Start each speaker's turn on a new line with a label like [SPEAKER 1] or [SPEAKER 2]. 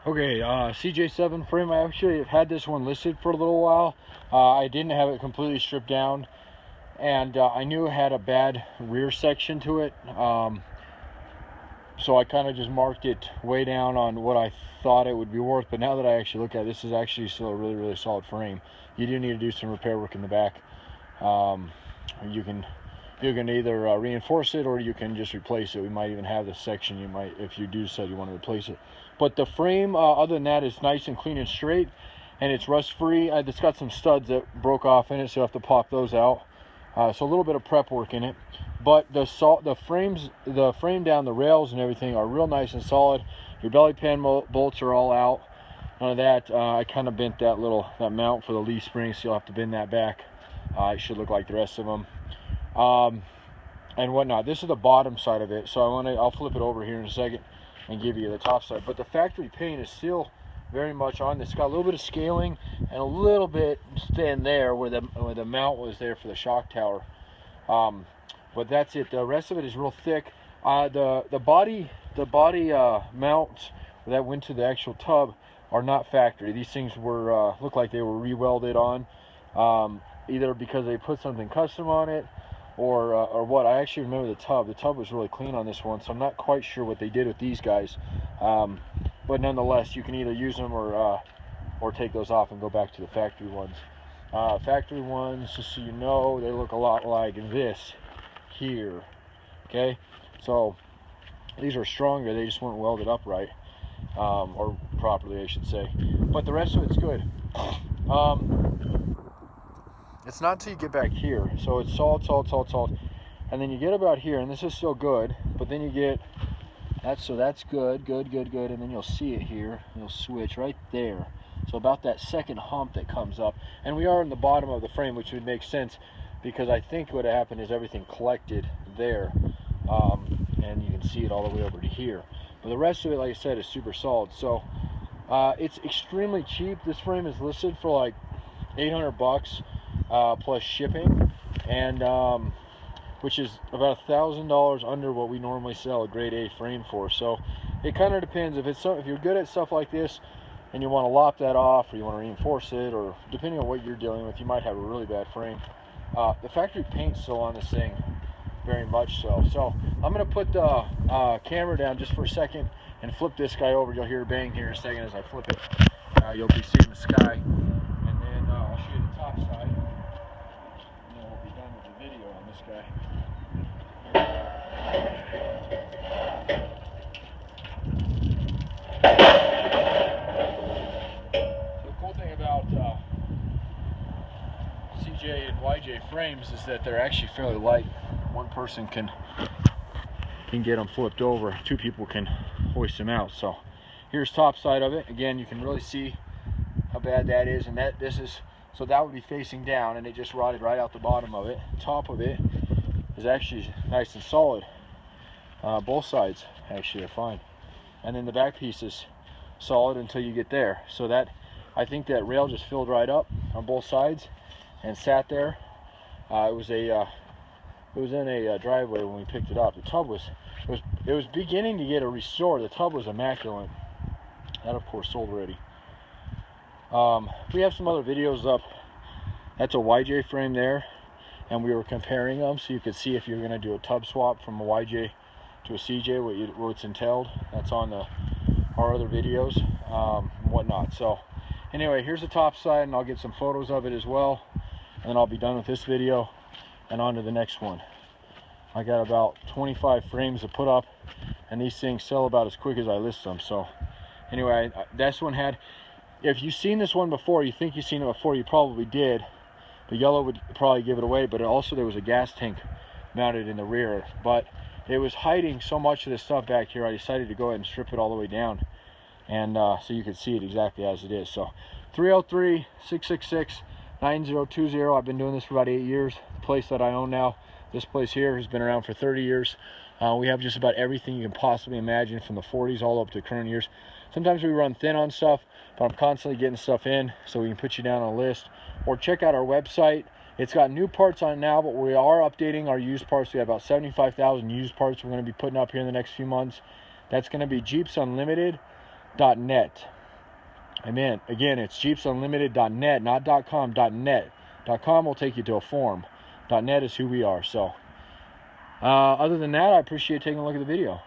[SPEAKER 1] Okay, CJ7 frame. I actually have had this one listed for a little while. I didn't have it completely stripped down, and I knew it had a bad rear section to it. So I kind of just marked it way down on what I thought it would be worth. But now that I actually look at it, this is actually still a really, really solid frame. You do need to do some repair work in the back. You can either reinforce it or you can just replace it. We might even have the section you might, if you do decide you want to replace it. But the frame, other than that, is nice and clean and straight, and it's rust free. It's got some studs that broke off in it, so I have to pop those out. So a little bit of prep work in it. But the frame down, the rails and everything are real nice and solid. Your belly pan bolts are all out. None of that. I kind of bent that mount for the leaf spring, so you'll have to bend that back. It should look like the rest of them. And whatnot. This is the bottom side of it, so I'll flip it over here in a second and give you the top side. But the factory paint is still very much on this. It's got a little bit of scaling and a little bit thin there where the mount was there for the shock tower. But that's it. The rest of it is real thick. The body mounts that went to the actual tub are not factory. These things were look like they were re-welded on, either because they put something custom on it or what. I actually remember the tub. The tub was really clean on this one, so I'm not quite sure what they did with these guys. But nonetheless, you can either use them or take those off and go back to the factory ones. Factory ones, just so you know, they look a lot like this here. Okay, so these are stronger. They just weren't welded up right, or properly, I should say. But the rest of it's good. It's not until you get back here. So it's solid, and then you get about here, and this is still good. But then you get that's good, and then you'll see it here. You'll switch right there. So about that second hump that comes up, and we are in the bottom of the frame, which would make sense because I think what happened is everything collected there, and you can see it all the way over to here. But the rest of it, like I said, is super solid. So it's extremely cheap. This frame is listed for like $800 plus shipping, and which is about $1,000 under what we normally sell a grade A frame for. So it kind of depends. If you're good at stuff like this and you want to lop that off, or you want to reinforce it, or depending on what you're dealing with, you might have a really bad frame. The factory paint's still on this thing, very much so. So I'm going to put the camera down just for a second and flip this guy over. You'll hear a bang here in a second as I flip it. You'll be seeing the sky, and then I'll show you the top side, and then we'll be done with the video on this guy. The cool thing about CJ and YJ frames is that they're actually fairly light. One person can get them flipped over. Two people can hoist them out. So here's top side of it. Again, you can really see how bad that is, and so that would be facing down, and it just rotted right out the bottom of it. Top of it is actually nice and solid. Both sides actually are fine, and then the back piece is solid until you get there. So that, I think that rail just filled right up on both sides and sat there. It was in a driveway when we picked it up. The tub was beginning to get a restore. The tub was immaculate. That of course sold already. We have some other videos up. That's a YJ frame there, and we were comparing them so you could see if you're going to do a tub swap from a YJ to a CJ, what's entailed. That's on our other videos, and whatnot. So anyway, here's the top side, and I'll get some photos of it as well, and then I'll be done with this video and on to the next one. I got about 25 frames to put up, and these things sell about as quick as I list them. So anyway, this one had, if you've seen this one before, you think you've seen it before, you probably did. The yellow would probably give it away, but also there was a gas tank mounted in the rear, but it was hiding so much of this stuff back here, I decided to go ahead and strip it all the way down, and so you can see it exactly as it is. So 303-666-9020. I've been doing this for about 8 years. The place that I own now, this place here, has been around for 30 years. We have just about everything you can possibly imagine, from the 40s all up to current years. Sometimes we run thin on stuff, but I'm constantly getting stuff in so we can put you down on a list. Or check out our website. It's got new parts on it now, but we are updating our used parts. We have about 75,000 used parts we're going to be putting up here in the next few months. That's going to be Jeeps Unlimited, .net. Again, it's jeepsunlimited.net, not .com, .net. .com will take you to a forum. .net is who we are. So, other than that, I appreciate taking a look at the video.